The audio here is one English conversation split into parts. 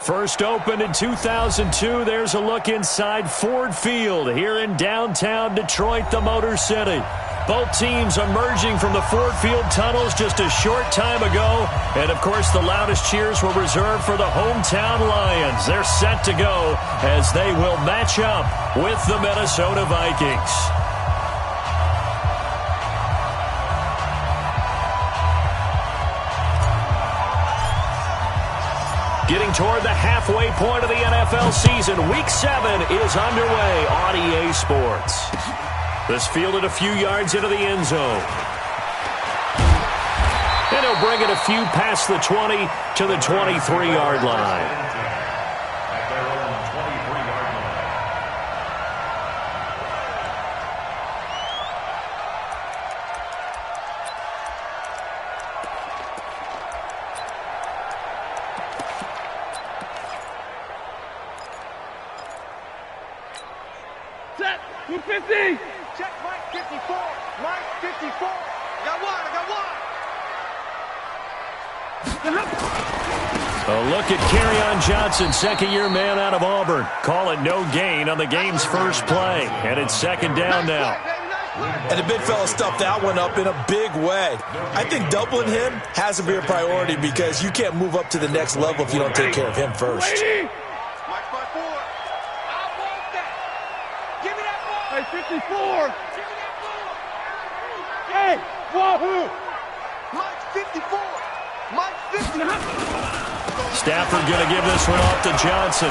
First opened in 2002, there's a look inside Ford Field here in downtown Detroit, the Motor City. Both teams emerging from the Ford Field tunnels just a short time ago. And, of course, the loudest cheers were reserved for the hometown Lions. They're set to go as they will match up with the Minnesota Vikings. Getting toward the halfway point of the NFL season, Week 7 is underway on EA Sports. This fielded a few yards into the end zone. And he'll bring it a few past the 20 to the 23-yard line. Set, 250. Check Mike 54. Mike 54. I got one. A look at Kerryon Johnson, second-year man out of Auburn. Call it no gain on the game's first play. And it's second down now. And the big fella stuffed that one up in a big way. I think doubling him has to be a priority because you can't move up to the next level if you don't take care of him first. Mike 54. I want that. Give me that ball. Hey, 54. Give me that ball. Hey, wahoo. Mike 54. Mike 54. Stafford going to give this one off to Johnson.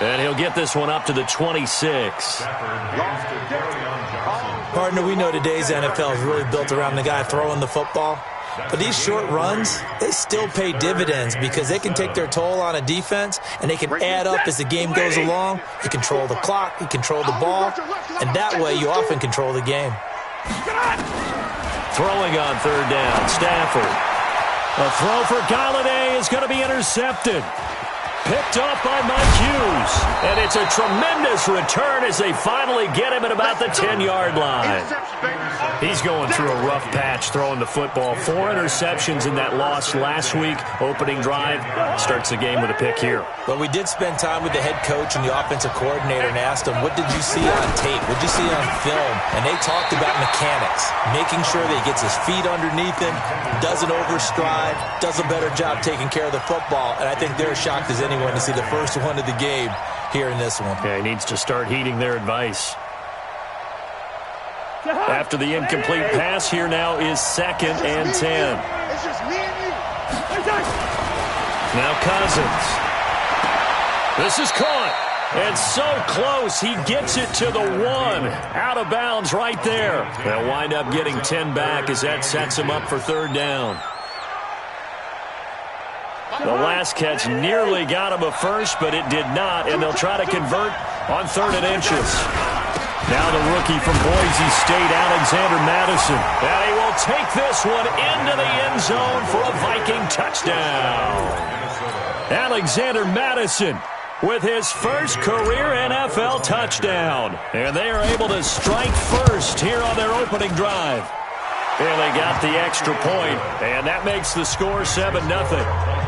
And he'll get this one up to the 26. Partner, we know today's NFL is really built around the guy throwing the football. But these short runs, they still pay dividends because they can take their toll on a defense and they can add up as the game goes along. You control the clock, you control the ball, and that way you often control the game. Throwing on third down, Stafford. A throw for Galladay is going to be intercepted. Picked off by Mike Hughes. And it's a tremendous return as they finally get him at about the 10-yard line. He's going through a rough patch throwing the football. 4 interceptions in that loss last week. Opening drive starts the game with a pick here. But we did spend time with the head coach and the offensive coordinator and asked him, what did you see on tape? What did you see on film? And they talked about mechanics, making sure that he gets his feet underneath him, doesn't overstride, does a better job taking care of the football. And I think they're shocked as anyone to see the first one of the game here in this one. Yeah, he needs to start heeding their advice. After the incomplete pass, here now is 2nd and 10. It's just me and you. Now Cousins. This is caught. And so close, he gets it to the 1. Out of bounds right there. They'll wind up getting 10 back as that sets him up for third down. The last catch nearly got him a first, but it did not, and they'll try to convert on 3rd and inches. Now the rookie from Boise State, Alexander Madison. And he will take this one into the end zone for a Viking touchdown. Alexander Madison with his first career NFL touchdown. And they are able to strike first here on their opening drive. And they got the extra point, and that makes the score 7-0.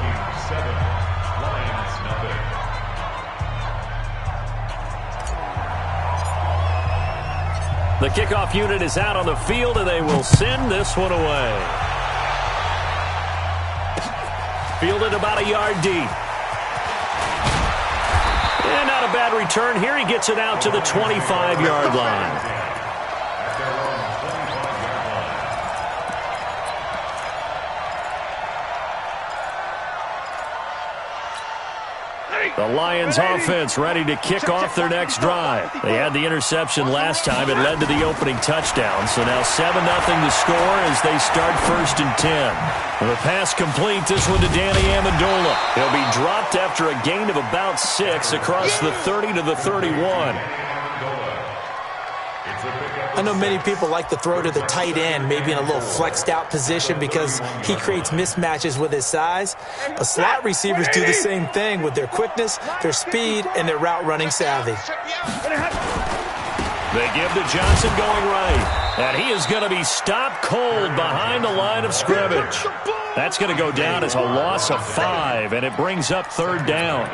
The kickoff unit is out on the field, and they will send this one away. Fielded about a yard deep. And not a bad return here. He gets it out to the 25-yard line. The Lions offense ready to kick off their next drive. They had the interception last time. It led to the opening touchdown. So now 7-0 to score as they start 1st and 10. The pass complete. This one to Danny Amendola. He'll be dropped after a gain of about 6 across the 30 to the 31. I know many people like to throw to the tight end, maybe in a little flexed out position because he creates mismatches with his size. But slot receivers do the same thing with their quickness, their speed, and their route running savvy. They give to Johnson going right. And he is going to be stopped cold behind the line of scrimmage. That's going to go down as a loss of 5, and it brings up 3rd down.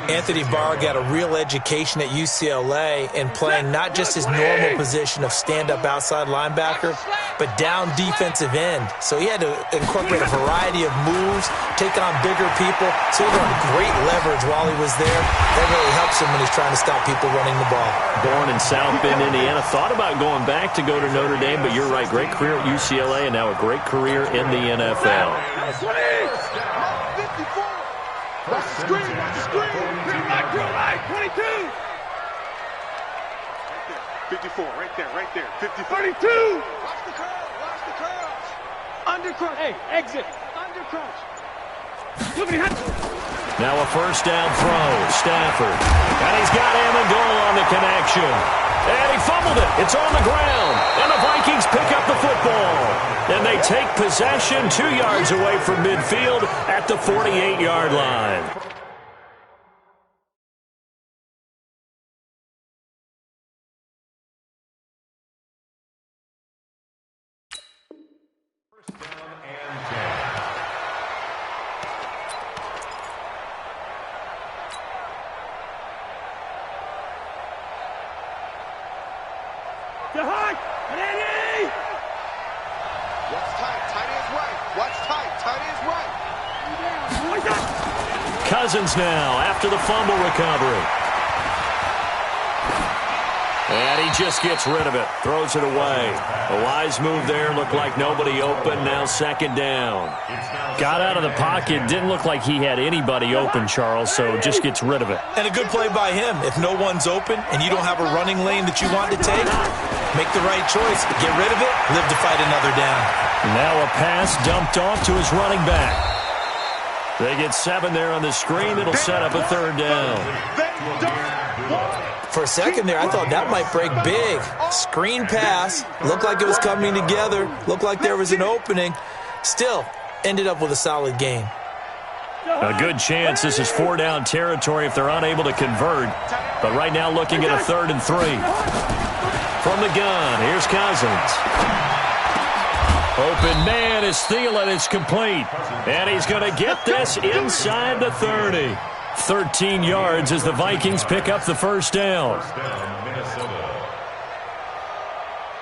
Anthony Barr got a real education at UCLA in playing not just his normal position of stand-up outside linebacker, but down defensive end. So he had to incorporate a variety of moves, take on bigger people. So he got great leverage while he was there. That really helps him when he's trying to stop people running the ball. Born in South Bend, Indiana. Thought about going back to go to Notre Dame, but you're right. Great career at UCLA and now a great career in the NFL. 54. Watch the screen, watch the screen. Real right, 22. 54, right there. 54. 32. Watch the curls. Undercrunch. Hey, exit. Undercrunch. Look at him. Now a 1st down throw. Stafford. And he's got Amendola on the connection. And he fumbled it. It's on the ground. And the Vikings pick up the football. And they take possession 2 yards away from midfield at the 48-yard line. Cousins now after the fumble recovery. And he just gets rid of it. Throws it away. A wise move there. Looked like nobody open. Now 2nd down. Got out of the pocket. Didn't look like he had anybody open, Charles, so just gets rid of it. And a good play by him. If no one's open and you don't have a running lane that you want to take, make the right choice. Get rid of it. Live to fight another down. Now a pass dumped off to his running back. They get 7 there on the screen. It'll set up a 3rd down. For a second there, I thought that might break big. Screen pass. Looked like it was coming together. Looked like there was an opening. Still, ended up with a solid game. A good chance this is 4-down territory if they're unable to convert. But right now looking at a 3rd and 3. From the gun, here's Cousins. Open man is Thielen. It's complete. And he's going to get this inside the 30. 13 yards as the Vikings pick up the 1st down.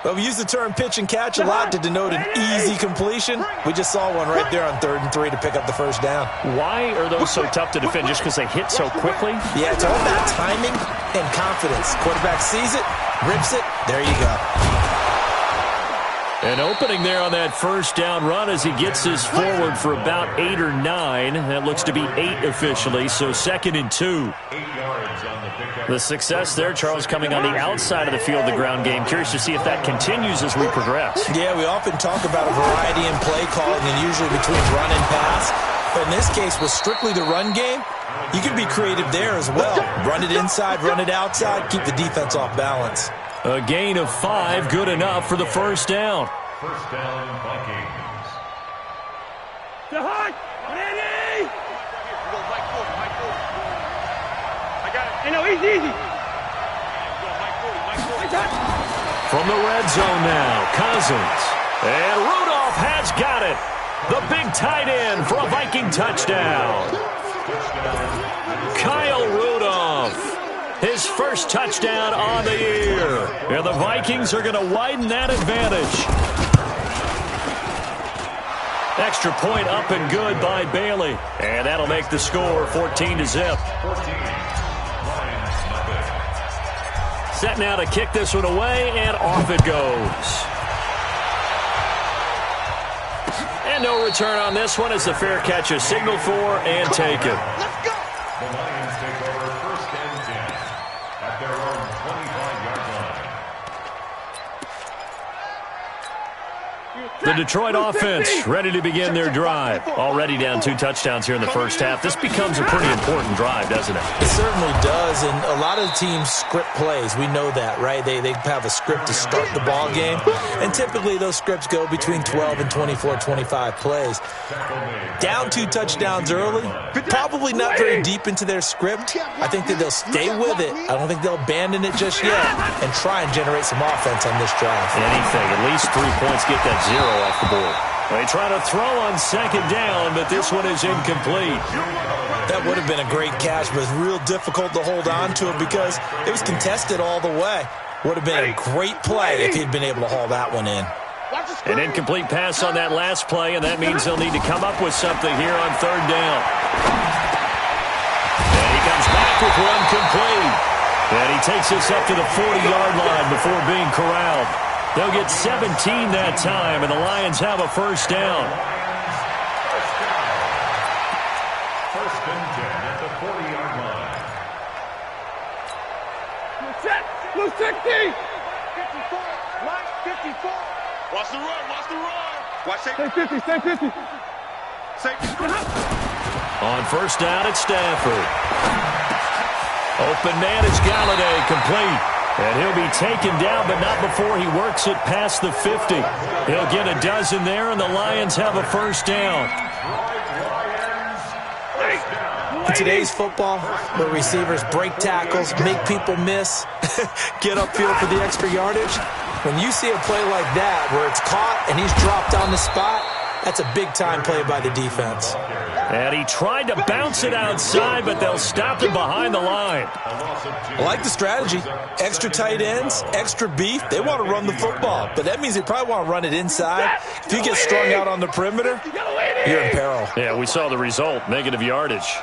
Well, we use the term pitch and catch a lot to denote an easy completion. We just saw one right there on 3rd and 3 to pick up the 1st down. Why are those so tough to defend? Just because they hit so quickly? Yeah, it's all about timing and confidence. Quarterback sees it, rips it, there you go. An opening there on that 1st down run as he gets this forward for about 8 or 9. That looks to be 8 officially, so 2nd and 2. The success there, Charles, coming on the outside of the field, the ground game. Curious to see if that continues as we progress. Yeah, we often talk about a variety in play calling and usually between run and pass. But in this case, with strictly the run game, you can be creative there as well. Run it inside, run it outside, keep the defense off balance. A gain of 5, good enough for the 1st down. 1st down, Vikings. To high, Randy! Mike Ford. I got it. Hey, no, easy. From the red zone now, Cousins. And Rudolph has got it. The big tight end for a Viking touchdown. Kyle Rudolph. His 1st touchdown on the year. And the Vikings are going to widen that advantage. Extra point up and good by Bailey. And that'll make the score 14-0. Set now to kick this one away, and off it goes. And no return on this one as the fair catch is signaled for and taken. Let's go. The Lions take over 1st and 10 at their own 25-yard line. The Detroit offense ready to begin their drive. Already down 2 touchdowns here in the 1st half. This becomes a pretty important drive, doesn't it? It certainly does, and a lot of the teams script plays. We know that, right? They have a script to start the ball game, and typically those scripts go between 12 and 24, 25 plays. Down 2 touchdowns early, probably not very deep into their script. I think that they'll stay with it. I don't think they'll abandon it just yet and try and generate some offense on this drive. Anything, at least 3 points, get that 0 off the board. They try to throw on second down, but this one is incomplete. That would have been a great catch, but it's real difficult to hold on to it because it was contested all the way. Would have been a great play if he'd been able to haul that one in. An incomplete pass on that last play, and that means they'll need to come up with something here on third down. And he comes back with one complete. And he takes us up to the 40-yard line before being corralled. They'll get 17 that time, and the Lions have a first down. First and 10 at the 40-yard line. Blue 60! 54! Line 54! Watch the run, watch the run! Watch safety. Stay 50, stay 50. Safety. On first down, it's Stafford. Open man is Galladay, complete. And he'll be taken down, but not before he works it past the 50. He'll get a dozen there, and the Lions have a first down. In today's football, where receivers break tackles, make people miss, get upfield for the extra yardage, when you see a play like that where it's caught and he's dropped on the spot, that's a big-time play by the defense. And he tried to bounce it outside, but they'll stop him behind the line. I like the strategy. Extra tight ends, extra beef. They want to run the football, but that means they probably want to run it inside. If you get strung out on the perimeter, you're in peril. Yeah, we saw the result, negative yardage.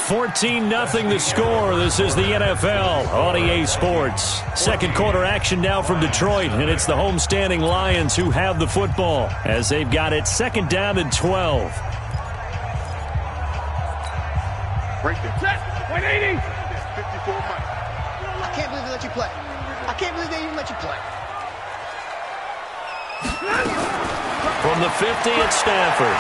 14-0 the score. This is the NFL on EA Sports. Second quarter action now from Detroit, and it's the homestanding Lions who have the football as they've got it second down and 12. Break the set. 180. 54 Mike. I can't believe they let you play. I can't believe they even let you play. From the 50, it's Stafford.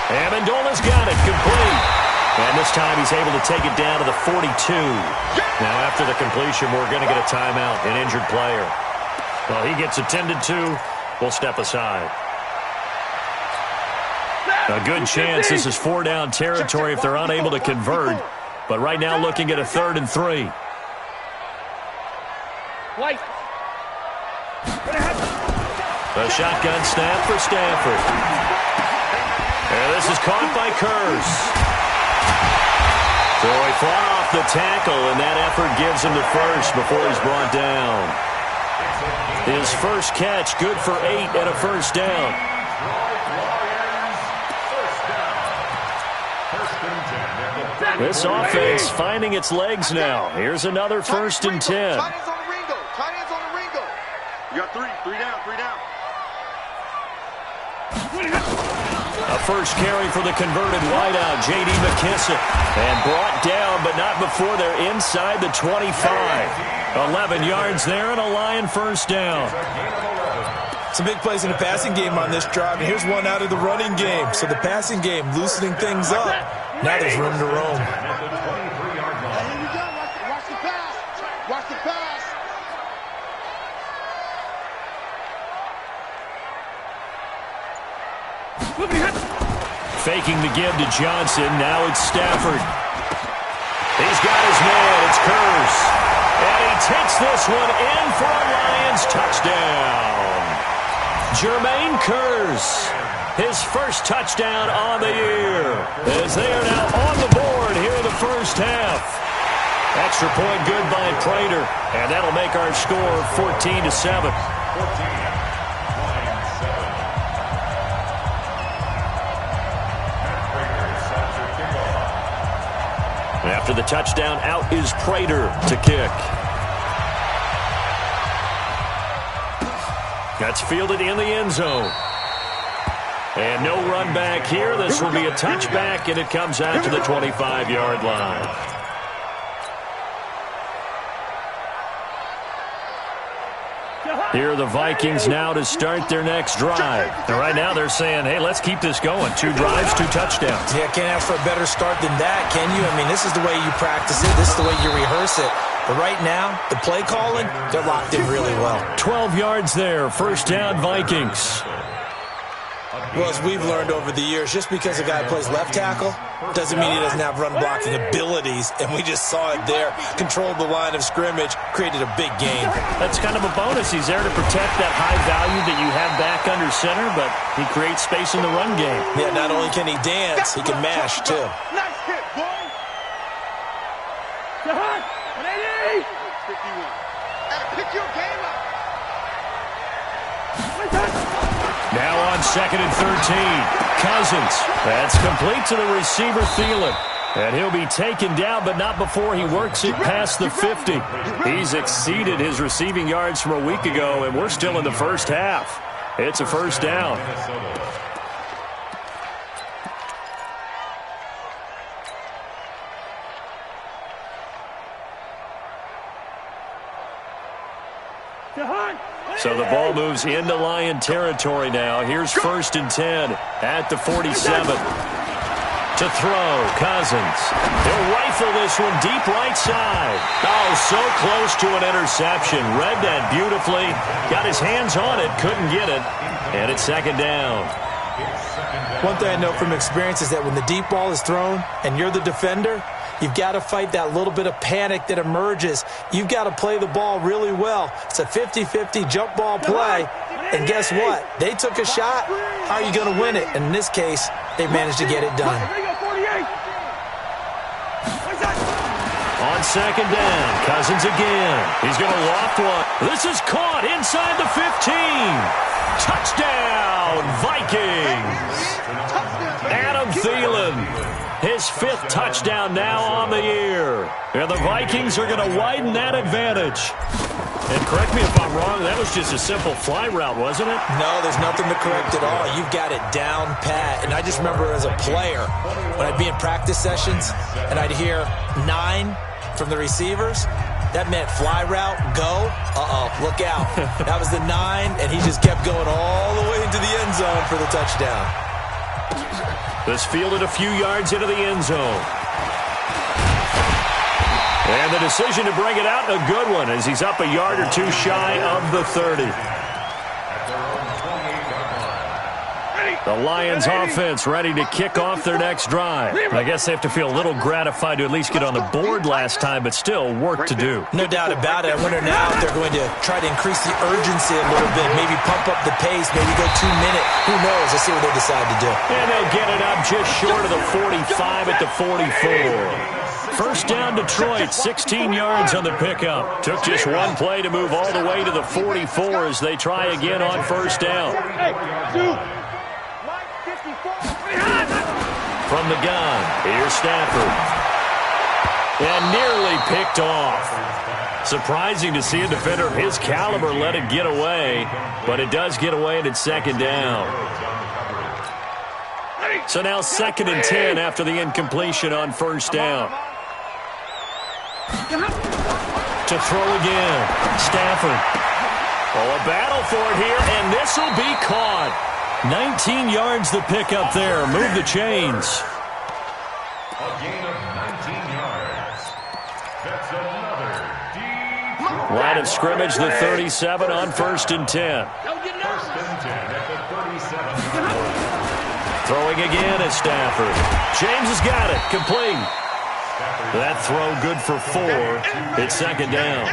Amendola's got it, complete. And this time he's able to take it down to the 42. Now after the completion, we're going to get a timeout, an injured player. Well, he gets attended to. We'll step aside. A good chance this is 4-down territory if they're unable to convert. But right now looking at a 3rd and 3. White. The shotgun snap for Stafford. And this is caught by Kurz. So he fought off the tackle, and that effort gives him the first before he's brought down. His first catch, good for 8 and a first down. This offense finding its legs now. Here's another 1st and 10. Tight ends on the Ringo. Tight ends on the Ringo. You got 3 down, 3 down. A first carry for the converted wideout, J.D. McKissick. And brought down, but not before they're inside the 25. 11 yards there and a Lion first down. Some big plays in the passing game on this drive, and here's one out of the running game. So the passing game loosening things up. Now there's room to roam. Here we go. Watch the pass. Watch the pass. Faking the give to Johnson. Now it's Stafford. He's got his man. It's Kurz. And he takes this one in for a Lions touchdown. Jermaine Kurz. His first touchdown on the year. As they are now on the board here in the first half. Extra point good by Prater. And that'll make our score 14-7. After the touchdown, out is Prater to kick. That's fielded in the end zone. And no run back here. This will be a touchback, and it comes out to the 25-yard line. Here are the Vikings now to start their next drive. And right now they're saying, hey, let's keep this going. 2 drives, 2 touchdowns. Yeah, can't ask for a better start than that, can you? I mean, this is the way you practice it. This is the way you rehearse it. But right now, the play calling, they're locked in really well. 12 yards there. First down, Vikings. Well, as we've learned over the years, just because a guy plays left tackle doesn't mean he doesn't have run-blocking abilities, and we just saw it there. Controlled the line of scrimmage, created a big gain. That's kind of a bonus. He's there to protect that high value that you have back under center, but he creates space in the run game. Yeah, not only can he dance, he can mash, too. Nice hit, boy. Get hot. 180. 51. And pick your game up. Now on 2nd and 13. Cousins. That's complete to the receiver, Thielen. And he'll be taken down, but not before he works it past the 50. He's exceeded his receiving yards from a week ago, and we're still in the first half. It's a first down. So the ball moves into Lion territory now. Here's 1st and 10 at the 47. To throw, Cousins. He'll rifle this one deep right side. Oh, so close to an interception. Read that beautifully. Got his hands on it, couldn't get it. And it's 2nd down. One thing I know from experience is that when the deep ball is thrown and you're the defender, you've got to fight that little bit of panic that emerges. You've got to play the ball really well. It's a 50-50 jump ball play. And guess what? They took a shot. How are you going to win it? And in this case, they managed to get it done. On 2nd down, Cousins again. He's going to loft one. This is caught inside the 15. Touchdown, Vikings. Adam Thielen. His 5th touchdown now on the year. And the Vikings are going to widen that advantage. And correct me if I'm wrong, that was just a simple fly route, wasn't it? No, there's nothing to correct at all. You've got it down pat. And I just remember as a player, when I'd be in practice sessions and I'd hear 9 from the receivers, that meant fly route, go. Look out. That was the 9, and he just kept going all the way into the end zone for the touchdown. This fielded a few yards into the end zone. And the decision to bring it out, a good one, as he's up a yard or 2 shy of the 30. The Lions offense ready to kick off their next drive. I guess they have to feel a little gratified to at least get on the board last time, but still work to do. No doubt about it. I wonder now if they're going to try to increase the urgency a little bit, maybe pump up the pace, maybe go 2-minute. Who knows? Let's see what they decide to do. And they'll get it up just short of the 45 at the 44. First down, Detroit, 16 yards on the pickup. Took just one play to move all the way to the 44 as they try again on first down. From the gun, here's Stafford. And nearly picked off. Surprising to see a defender of his caliber let it get away, but it does get away and it's 2nd down. So now 2nd and 10 after the incompletion on first down. To throw again, Stafford. Oh, a battle for it here, and this will be caught. 19 yards the pickup there. Move the chains. A gain of 19 yards. That's another deep. Line of scrimmage, the 37 on 1st and 10. 1st and 10 at the 37. Throwing again is Stafford. James has got it. Complete. That throw good for 4. It's 2nd down.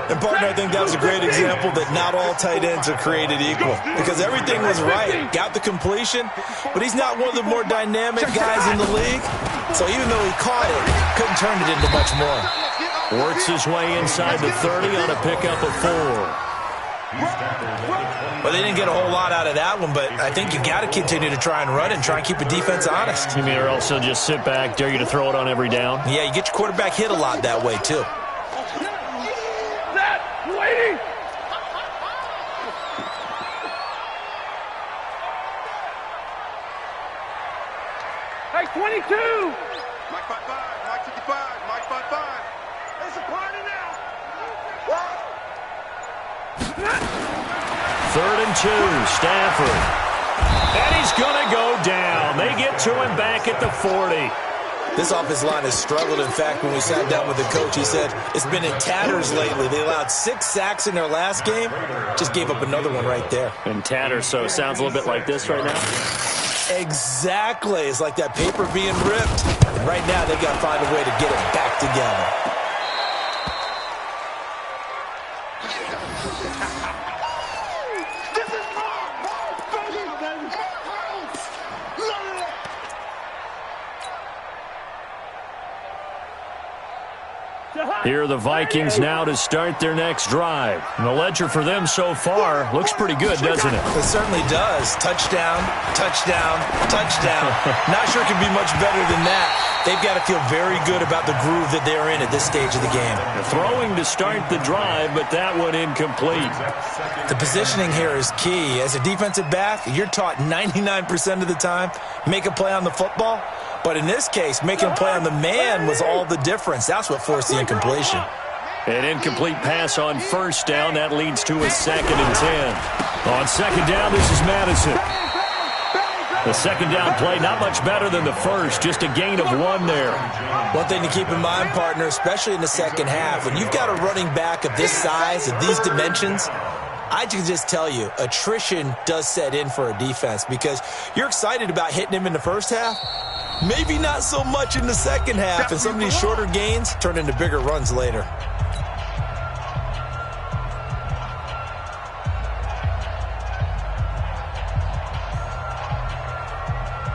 And, partner, I think that was a great example that not all tight ends are created equal because everything was right. Got the completion, but he's not one of the more dynamic guys in the league. So even though he caught it, couldn't turn it into much more. Works his way inside the 30 on a pickup of 4. Well, they didn't get a whole lot out of that one, but I think you got to continue to try and run and try and keep a defense honest. You mean or also just sit back, dare you to throw it on every down? Yeah, you get your quarterback hit a lot that way, too. Hey, 22! Mike 55, Mike 55, Mike 55. It's a party now! 3rd and 2, Stafford. And he's going to go down. They get to him back at the 40. This offensive line has struggled. In fact, when we sat down with the coach, he said it's been in tatters lately. They allowed 6 sacks in their last game. Just gave up another one right there. In tatters, so it sounds a little bit like this right now? Exactly. It's like that paper being ripped. And right now, they've got to find a way to get it back together. Here are the Vikings now to start their next drive. And the ledger for them so far looks pretty good, doesn't it? It certainly does. Touchdown, touchdown, touchdown. Not sure it can be much better than that. They've got to feel very good about the groove that they're in at this stage of the game. They're throwing to start the drive, but that one incomplete. The positioning here is key. As a defensive back, you're taught 99% of the time, make a play on the football. But in this case, making a play on the man was all the difference. That's what forced the incompletion. An incomplete pass on first down. That leads to a 2nd and 10. On second down, this is Madison. The second down play, not much better than the first. Just a gain of 1 there. One thing to keep in mind, partner, especially in the second half, when you've got a running back of this size, of these dimensions, I can just tell you, attrition does set in for a defense because you're excited about hitting him in the first half. Maybe not so much in the second half, and some of these shorter gains turn into bigger runs later.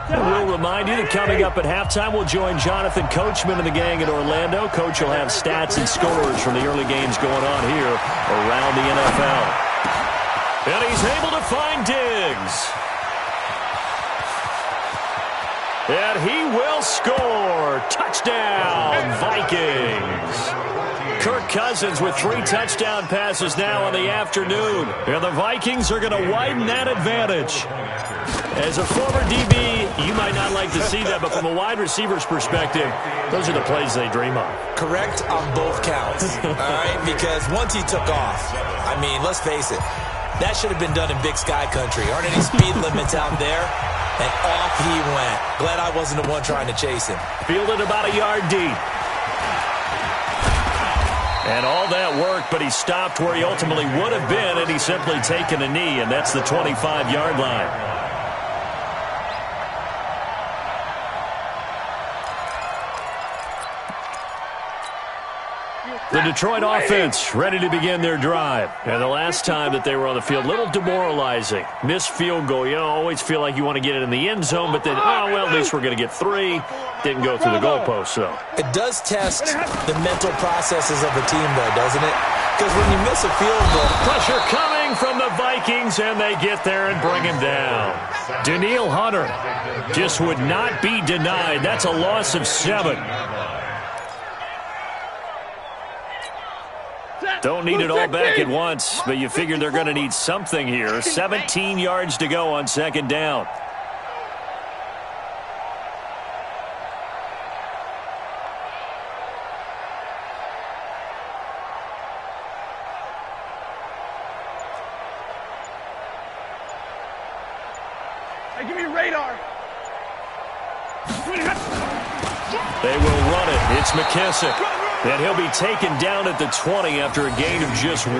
We'll remind you that coming up at halftime, we'll join Jonathan Coachman and the gang in Orlando. Coach will have stats and scores from the early games going on here around the NFL. And he's able to find Diggs. And he will score. Touchdown, Vikings. Kirk Cousins with 3 touchdown passes now on the afternoon. And the Vikings are going to widen that advantage. As a former DB, you might not like to see that, but from a wide receiver's perspective, those are the plays they dream of. Correct on both counts, all right? Because once he took off, I mean, let's face it, that should have been done in Big Sky Country. Aren't any speed limits out there? And off he went. Glad I wasn't the one trying to chase him. Fielded about a yard deep. And all that work, but he stopped where he ultimately would have been, and he's simply taken a knee, and that's the 25-yard line. The Detroit offense ready to begin their drive. And the last time that they were on the field, a little demoralizing. Missed field goal. You always feel like you want to get it in the end zone, but then, oh, well, at least we're going to get 3. Didn't go through the goalpost, though. It does test the mental processes of a team, though, doesn't it? Because when you miss a field goal. Pressure coming from the Vikings, and they get there and bring him down. Danielle Hunter just would not be denied. That's a loss of 7. Don't need it all back at once, but you figure they're going to need something here. 17 yards to go on second down. Hey, give me radar. They will run it. It's McKissick. And he'll be taken down at the 20 after a gain of just 1.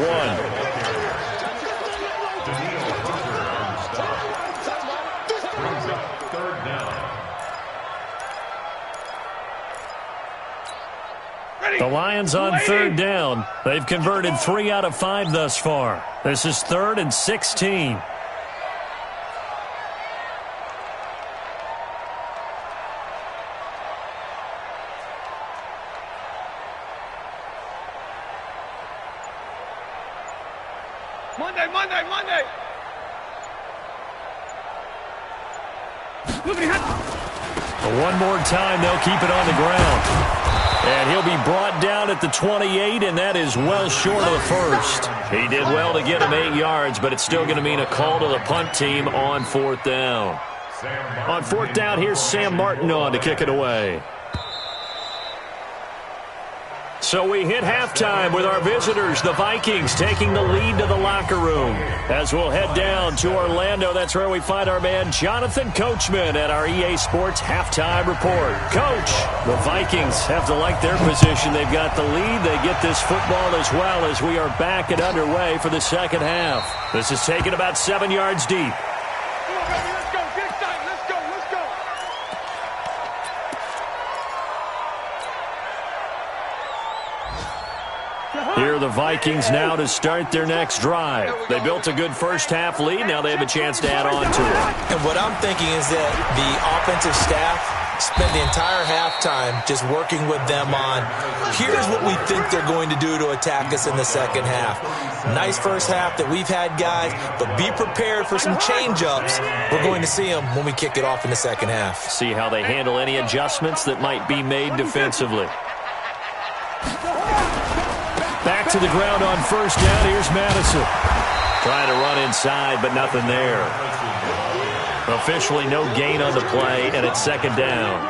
The Lions on third down. They've converted 3 out of 5 thus far. This is 3rd and 16. Monday. One more time, they'll keep it on the ground. And he'll be brought down at the 28, and that is well short of the first. He did well to get him 8 yards, but it's still going to mean a call to the punt team on 4th down. On 4th down, here's Sam Martin on to kick it away. So we hit halftime with our visitors, the Vikings, taking the lead to the locker room. As we'll head down to Orlando, that's where we find our man Jonathan Coachman at our EA Sports Halftime Report. Coach, the Vikings have to like their position. They've got the lead. They get this football as well as we are back and underway for the second half. This is taken about 7 yards deep. Here are the Vikings now to start their next drive. They built a good first-half lead. Now they have a chance to add on to it. And what I'm thinking is that the offensive staff spent the entire halftime just working with them on, here's what we think they're going to do to attack us in the second half. Nice first half that we've had, guys, but be prepared for some change-ups. We're going to see them when we kick it off in the second half. See how they handle any adjustments that might be made defensively. Back to the ground on first down. Here's Madison. Trying to run inside, but nothing there. Officially no gain on the play, and it's second down.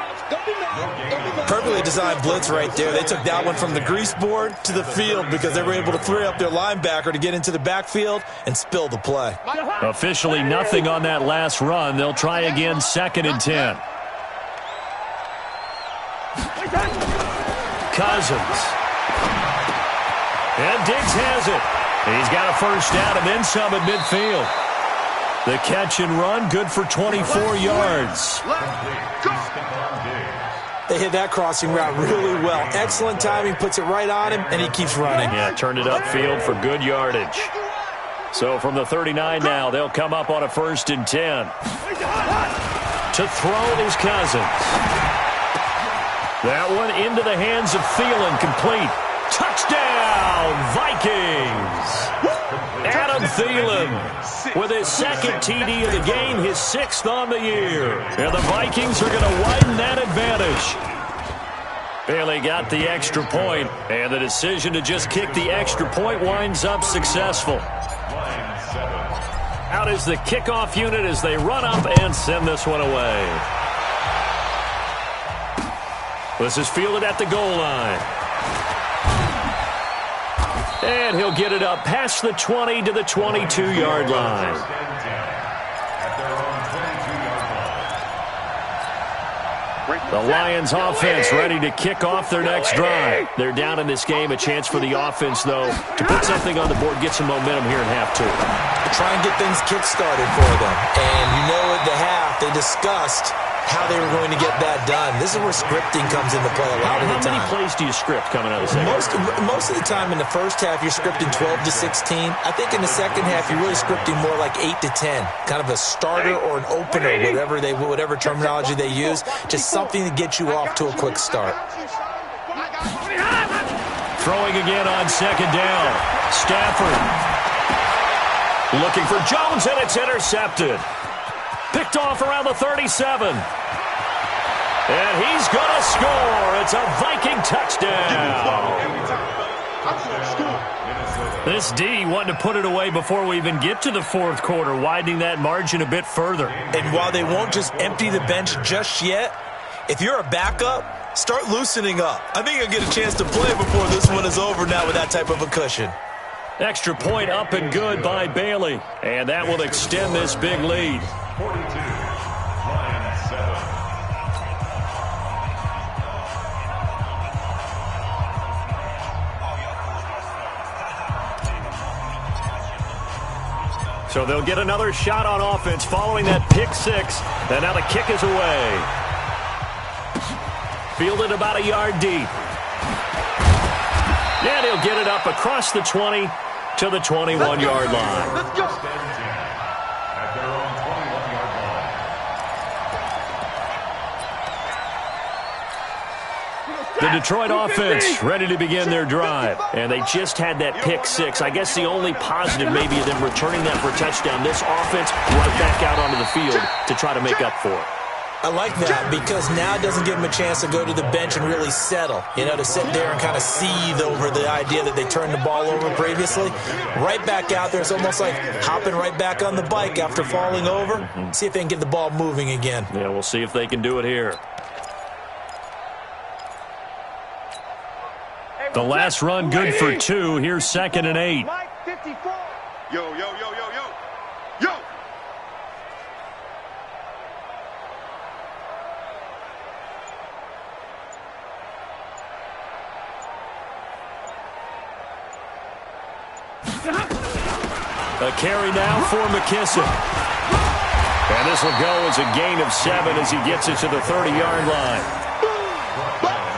Perfectly designed blitz right there. They took that one from the grease board to the field because they were able to free up their linebacker to get into the backfield and spill the play. Officially nothing on that last run. They'll try again, 2nd and 10. Cousins. And Diggs has it. He's got a first down and then some at midfield. The catch and run, good for 24 yards. They hit that crossing route really well. Excellent timing, puts it right on him, and he keeps running. Yeah, turned it upfield for good yardage. So from the 39 now, they'll come up on a 1st and 10. To throw is Cousins. That one into the hands of Thielen, complete. Touchdown, Vikings! Adam Thielen with his 2nd TD of the game, his 6th on the year. And the Vikings are going to widen that advantage. Bailey got the extra point, and the decision to just kick the extra point winds up successful. Out is the kickoff unit as they run up and send this one away. This is fielded at the goal line. And he'll get it up past the 20 to the 22-yard line. The Lions offense ready to kick off their next drive. They're down in this game. A chance for the offense, though, to put something on the board, get some momentum here in half 2. Try and get things kick-started for them. And you know at the half, they discussed how they were going to get that done. This is where scripting comes into play a lot of the time. How many plays do you script coming out of the second? Most of the time in the first half, you're scripting 12 to 16. I think in the second half, you're really scripting more like 8 to 10. Kind of a starter or an opener, whatever terminology they use. Just something to get you off to a quick start. Throwing again on 2nd down. Stafford. Looking for Jones, and it's intercepted. Picked off around the 37. And he's going to score. It's a Viking touchdown. This D wanting to put it away before we even get to the 4th quarter, widening that margin a bit further. And while they won't just empty the bench just yet, if you're a backup, start loosening up. I think you'll get a chance to play before this one is over now with that type of a cushion. Extra point up and good by Bailey. And that will extend this big lead. 42, Lions 7. So they'll get another shot on offense following that pick 6. And now the kick is away. Fielded about a yard deep. And he'll get it up across the 20 to the 21-yard line. Let's go. At their own 21-yard line. The Detroit offense ready to begin their drive. And they just had that pick 6. I guess the only positive maybe of them returning that for a touchdown. This offense right back out onto the field to try to make up for it. I like that because now it doesn't give them a chance to go to the bench and really settle, to sit there and kind of seethe over the idea that they turned the ball over previously. Right back out there, it's almost like hopping right back on the bike after falling over. See if they can get the ball moving again. Yeah, we'll see if they can do it here. The last run good for 2. Here's 2nd and 8. Mike, 54. Yo, yo, yo, yo, yo. Yo. A carry now for McKissick. And this will go as a gain of 7 as he gets it to the 30-yard line.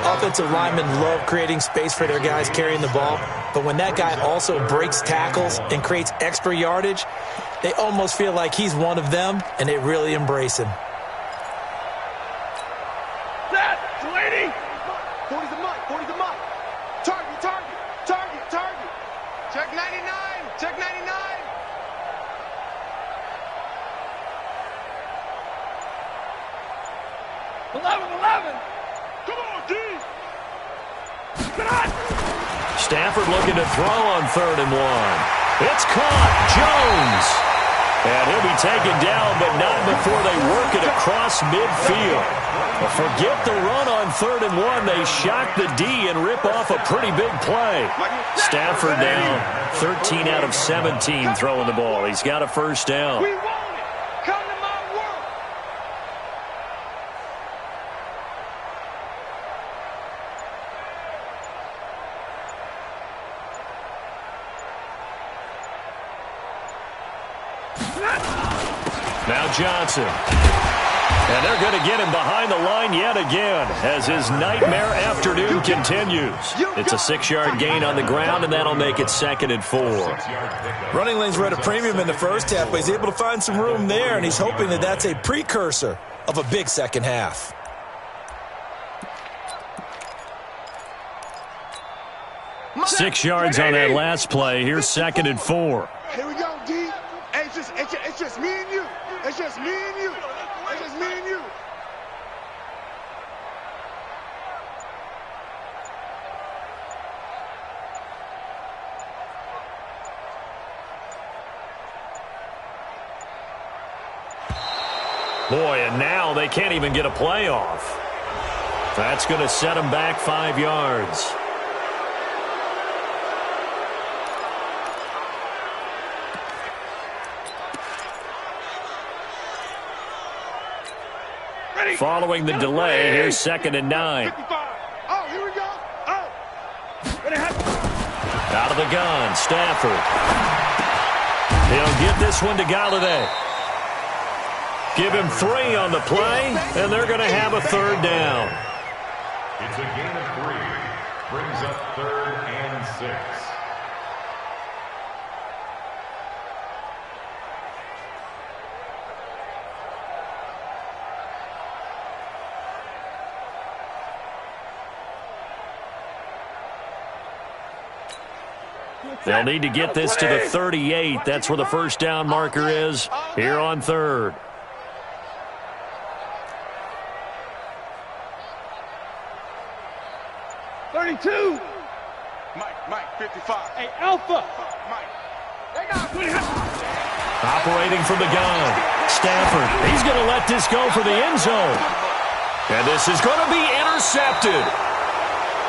Offensive linemen love creating space for their guys carrying the ball, but when that guy also breaks tackles and creates extra yardage, they almost feel like he's one of them, and they really embrace him. That, 280. 40's a Mike, 40's a Mike. Target, target, target, target. Check 99, check 99. Come on, D. Stafford looking to throw on 3rd and 1. It's caught. Jones. And he'll be taken down, but not before they work it across midfield. Well, forget the run on 3rd and 1. They shock the D and rip off a pretty big play. Stafford down 13 out of 17 throwing the ball. He's got a first down. We want it. Come to my world. Now Johnson. And they're going to get him behind the line yet again as his nightmare afternoon continues. It's a 6-yard gain on the ground, and that'll make it 2nd and 4. Running lanes were at a premium in the first half, but he's able to find some room there, and he's hoping that that's a precursor of a big second half. Six yards on that last play. Here's 2nd and 4. Here we go, D. Hey, it's just me and you. It's just me and you. It's just me and you. Boy, and now they can't even get a play off. That's going to set them back 5 yards. Following the delay, here's 2nd and 9. Oh, here we go. Oh. Out of the gun, Stafford. He'll get this one to Galladay. Give him 3 on the play, and they're going to have a 3rd down. It's a gain of 3. Brings up 3rd and 6. They'll need to get this to the 38. That's where the first down marker is here on 3rd. Mike, 55. Hey, Alpha. Mike. Operating from the gun. Stafford. He's going to let this go for the end zone. And this is going to be intercepted.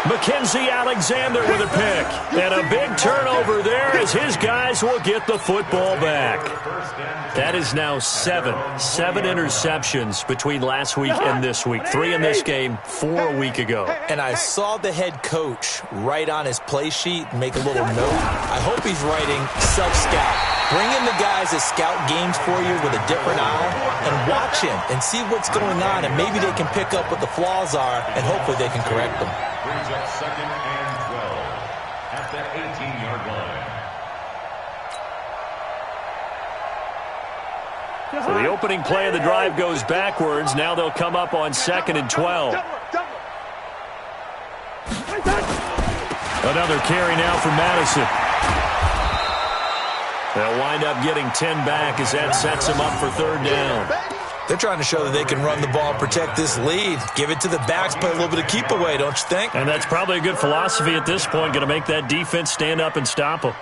Mackenzie Alexander with a pick. And a big turnover there as his guys will get the football back. That is now 7 interceptions between last week and this week. 3 in this game, 4 a week ago. And I saw the head coach write on his play sheet, make a little note. I hope he's writing self-scout. Bring in the guys that scout games for you with a different eye and watch him and see what's going on, and maybe they can pick up what the flaws are, and hopefully they can correct them. Brings up 2nd and 12 at the 18-yard line. So the opening play of the drive goes backwards. Now they'll come up on 2nd and 12. Another carry now for Madison. They'll wind up getting 10 back as that sets them up for 3rd down. They're trying to show that they can run the ball, protect this lead. Give it to the backs, play a little bit of keep away, don't you think? And that's probably a good philosophy at this point, going to make that defense stand up and stop them.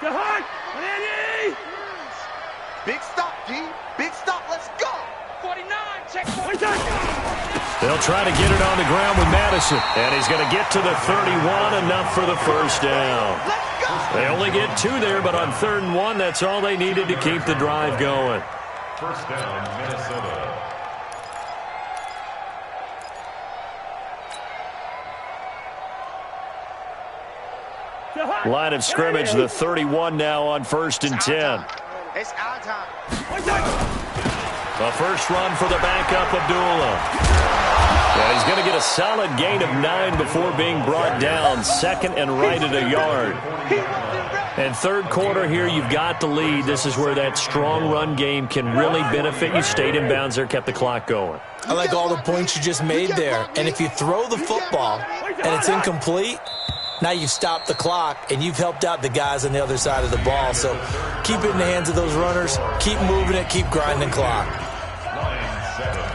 Big stop, D. Big stop. Let's go. 49. Check 49. They'll try to get it on the ground with Madison. And he's going to get to the 31, enough for the first down. They only get 2 there, but on 3rd and 1, that's all they needed to keep the drive going. First down, Minnesota. Line of scrimmage, the 31 now on 1st and 10. It's our time. The first run for the backup, Abdullah. Yeah, he's going to get a solid gain of 9 before being brought down. 2nd and right at a yard. And 3rd quarter here, you've got the lead. This is where that strong run game can really benefit you. Stayed in bounds there, kept the clock going. I like all the points you just made there. And if you throw the football and it's incomplete, now you've stopped the clock, and you've helped out the guys on the other side of the ball. So keep it in the hands of those runners. Keep moving it. Keep grinding clock. Line 7.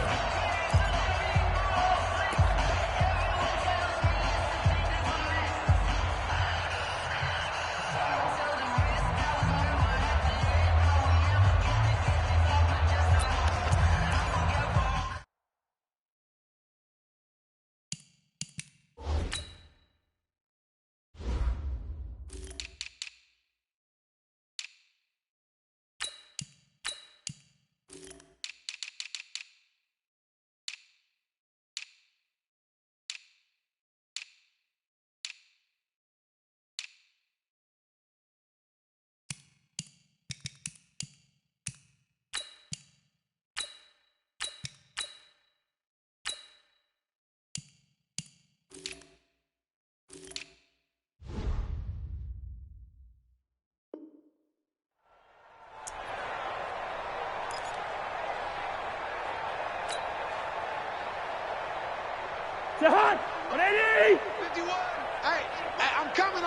Jahan, 180. 51. Hey, I'm coming.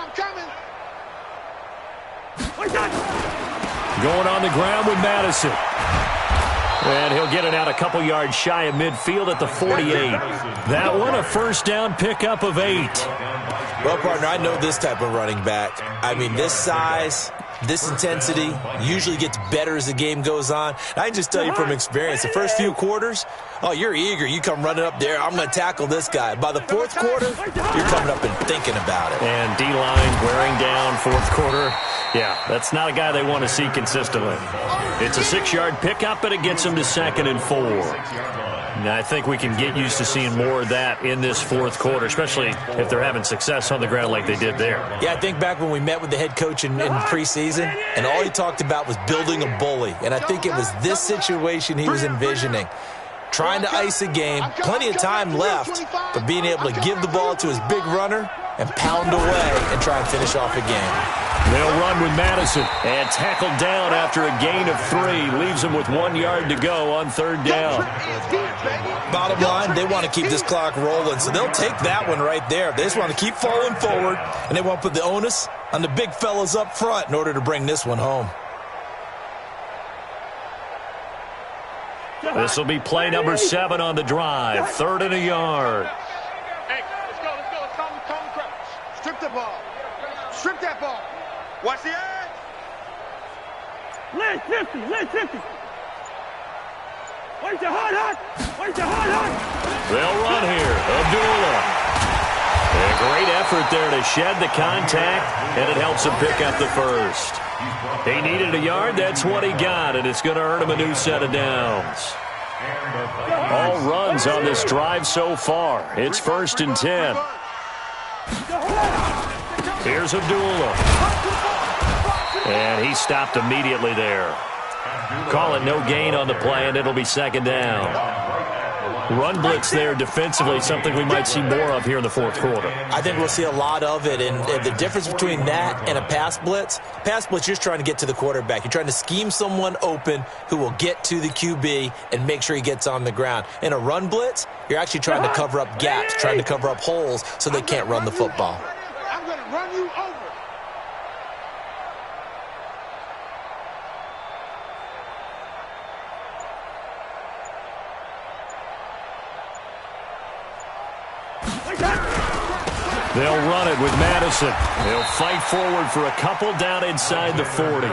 Going on the ground with Madison. And he'll get it out a couple yards shy of midfield at the 48. That one a first down pickup of 8. Well, partner, I know this type of running back. I mean, this size, this intensity usually gets better as the game goes on. And I can just tell you from experience, the first few quarters, oh, you're eager. You come running up there, I'm going to tackle this guy. By the 4th quarter, you're coming up and thinking about it. And D-line wearing down 4th quarter. Yeah, that's not a guy they want to see consistently. It's a 6-yard pickup, but it gets them to 2nd and 4. And I think we can get used to seeing more of that in this 4th quarter, especially if they're having success on the ground like they did there. Yeah, I think back when we met with the head coach in preseason, and all he talked about was building a bully. And I think it was this situation he was envisioning. Trying to ice a game, plenty of time left, but being able to give the ball to his big runner and pound away and try and finish off a game. They'll run with Madison and tackled down after a gain of 3. Leaves them with 1 yard to go on 3rd down. Bottom line, they want to keep this clock rolling, so they'll take that one right there. They just want to keep falling forward, and they want to put the onus on the big fellas up front in order to bring this one home. This will be play number 7 on the drive. 3rd and a yard. Hey, let's go. Let's calm the crowd. Strip the ball. Strip that ball. Watch the edge. Lay 50. Where's the hot? They'll run here. Abdullah. A great effort there to shed the contact, and it helps him pick up the first. He needed a yard. That's what he got, and it's going to earn him a new set of downs. All runs on this drive so far. It's 1st and 10. Here's Abdullah. And he stopped immediately there. Call it no gain on the play, and it'll be 2nd down. Run blitz there defensively, something we might see more of here in the 4th quarter. I think we'll see a lot of it, and the difference between that and a pass blitz, you're just trying to get to the quarterback. You're trying to scheme someone open who will get to the QB and make sure he gets on the ground. In a run blitz, you're actually trying to cover up gaps, trying to cover up holes so they can't run the football. I'm going to run you over. They'll run it with Madison. They'll fight forward for a couple down inside the 40.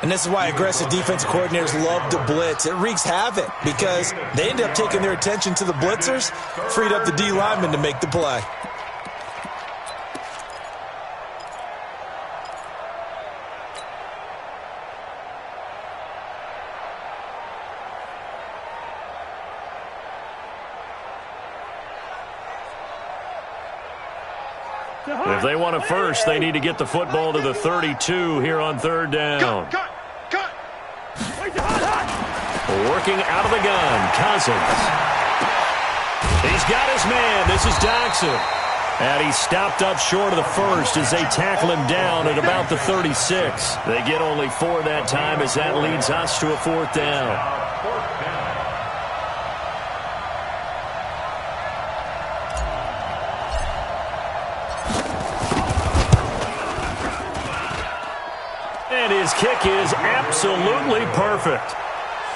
And this is why aggressive defensive coordinators love to blitz. It wreaks havoc because they end up taking their attention to the blitzers, freed up the D lineman to make the play. If they want a first, they need to get the football to the 32 here on third down. Cut. Working out of the gun, Cousins. He's got his man. This is Doxson. And he stopped up short of the first as they tackle him down at about the 36. They get only 4 that time as that leads us to a fourth down. And his kick is absolutely perfect.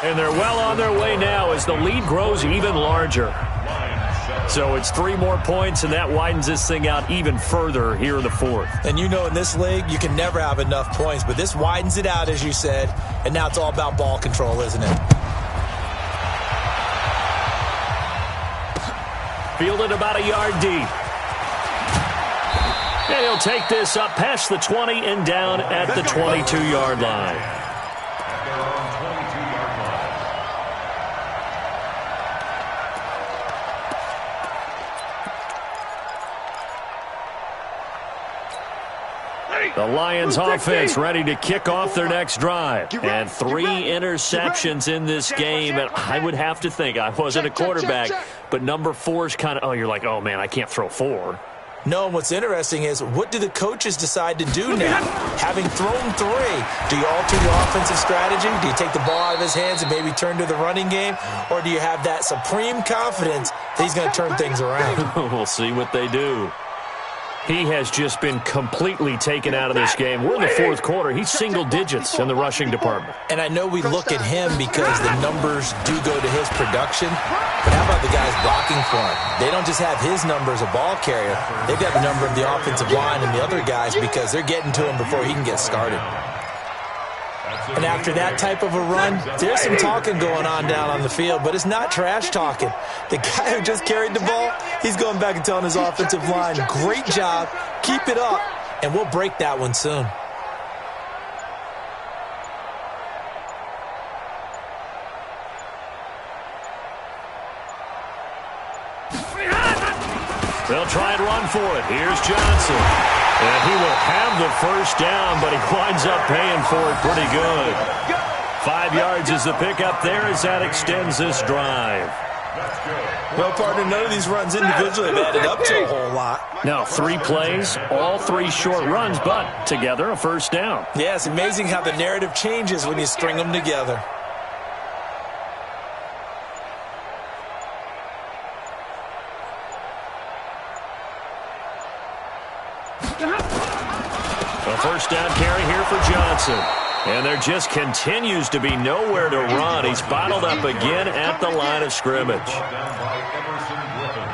And they're well on their way now as the lead grows even larger. So it's 3 more points, and that widens this thing out even further here in the fourth. And you know in this league, you can never have enough points, but this widens it out, as you said, and now it's all about ball control, isn't it? Fielded about a yard deep. And he'll take this up past the 20 and down at the 22-yard line. The Lions offense ready to kick off their next drive. And 3 interceptions in this game. And I would have to think, I wasn't a quarterback, but number 4 is kind of, you're like, oh, man, I can't throw 4. No, and what's interesting is, what do the coaches decide to do now? Having thrown 3, do you alter your offensive strategy? Do you take the ball out of his hands and maybe turn to the running game? Or do you have that supreme confidence that he's going to turn things around? We'll see what they do. He has just been completely taken out of this game. We're in the fourth quarter. He's single digits in the rushing department. And I know we look at him because the numbers do go to his production, but how about the guys blocking for him? They don't just have his number as a ball carrier. They've got the number of the offensive line and the other guys because they're getting to him before he can get started. And after that type of a run, there's some talking going on down on the field, but it's not trash talking. The guy who just carried the ball, he's going back and telling his offensive line, great job, keep it up, and we'll break that one soon. They'll try and run for it. Here's Johnson. And he will have the first down, but he winds up paying for it pretty good. 5 yards is the pickup there as that extends this drive. Well, partner, none of these runs individually have added up to a whole lot. Now, 3 plays, all 3 short runs, but together a first down. Yeah, it's amazing how the narrative changes when you string them together. A first down carry here for Johnson. And there just continues to be nowhere to run. He's bottled up again at the line of scrimmage.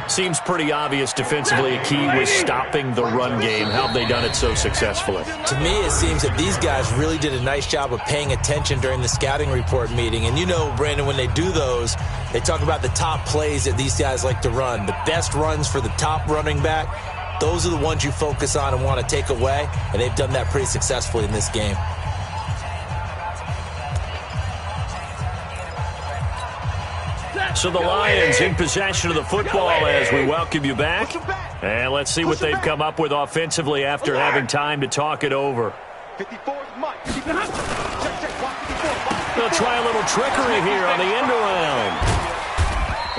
Seems pretty obvious defensively a key was stopping the run game. How have they done it so successfully? To me, it seems that these guys really did a nice job of paying attention during the scouting report meeting. And you know, Brandon, when they do those, they talk about the top plays that these guys like to run. The best runs for the top running back. Those are the ones you focus on and want to take away, and they've done that pretty successfully in this game. So the Lions in possession of the football as we welcome you back. And let's see what they've come up with offensively after having time to talk it over. They'll try a little trickery here on the end around.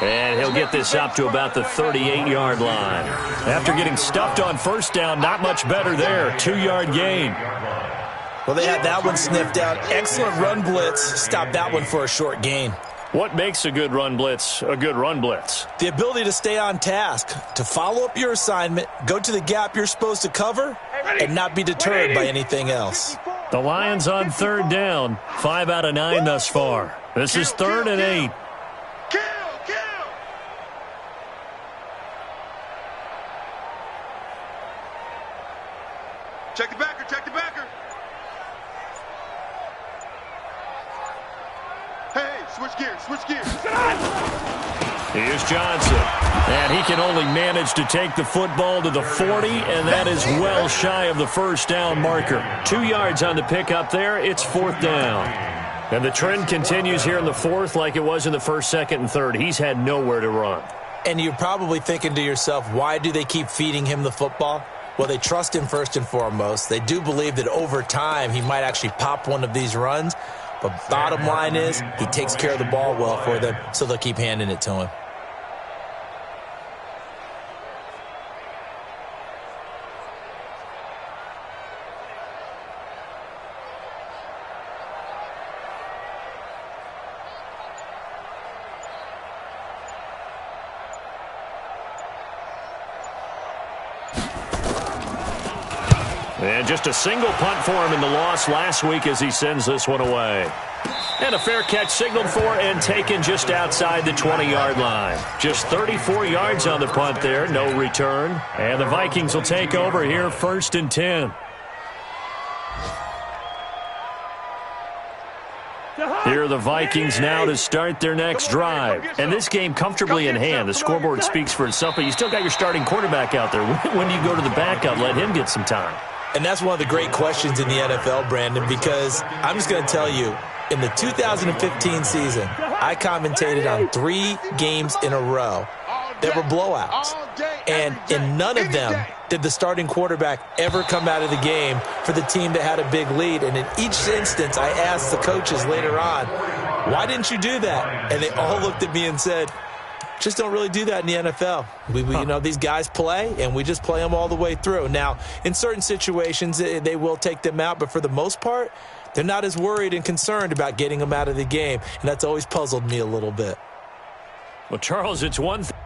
And he'll get this up to about the 38-yard line. After getting stuffed on first down, not much better there. 2-yard gain. Well, they had that one sniffed out. Excellent run blitz. Stopped that one for a short gain. What makes a good run blitz a good run blitz? The ability to stay on task, to follow up your assignment, go to the gap you're supposed to cover, and not be deterred by anything else. The Lions on third down. 5 out of 9 thus far. This is 3rd and 8. Check the backer, check the backer. Switch gears. Switch gears. Here's Johnson. And he can only manage to take the football to the 40, and that is well shy of the first down marker. 2 yards on the pickup there. It's 4th down. And the trend continues here in the 4th like it was in the 1st, 2nd, and 3rd. He's had nowhere to run. And you're probably thinking to yourself, why do they keep feeding him the football? Well, they trust him first and foremost. They do believe that over time he might actually pop one of these runs. But bottom line is he takes care of the ball well for them, so they'll keep handing it to him. And just a single punt for him in the loss last week as he sends this one away. And a fair catch signaled for and taken just outside the 20-yard line. Just 34 yards on the punt there, no return. And the Vikings will take over here 1st and 10. Here are the Vikings now to start their next drive. And this game comfortably in hand. The scoreboard speaks for itself, but you still got your starting quarterback out there. When do you go to the backup, let him get some time? And that's one of the great questions in the NFL, Brandon, because I'm just going to tell you, in the 2015 season, I commentated on 3 games in a row that were blowouts. And in none of them did the starting quarterback ever come out of the game for the team that had a big lead. And in each instance, I asked the coaches later on, why didn't you do that? And they all looked at me and said, just don't really do that in the NFL. You know, these guys play, and we just play them all the way through. Now, in certain situations, they will take them out, but for the most part, they're not as worried and concerned about getting them out of the game, and that's always puzzled me a little bit. Well, Charles, it's one thing.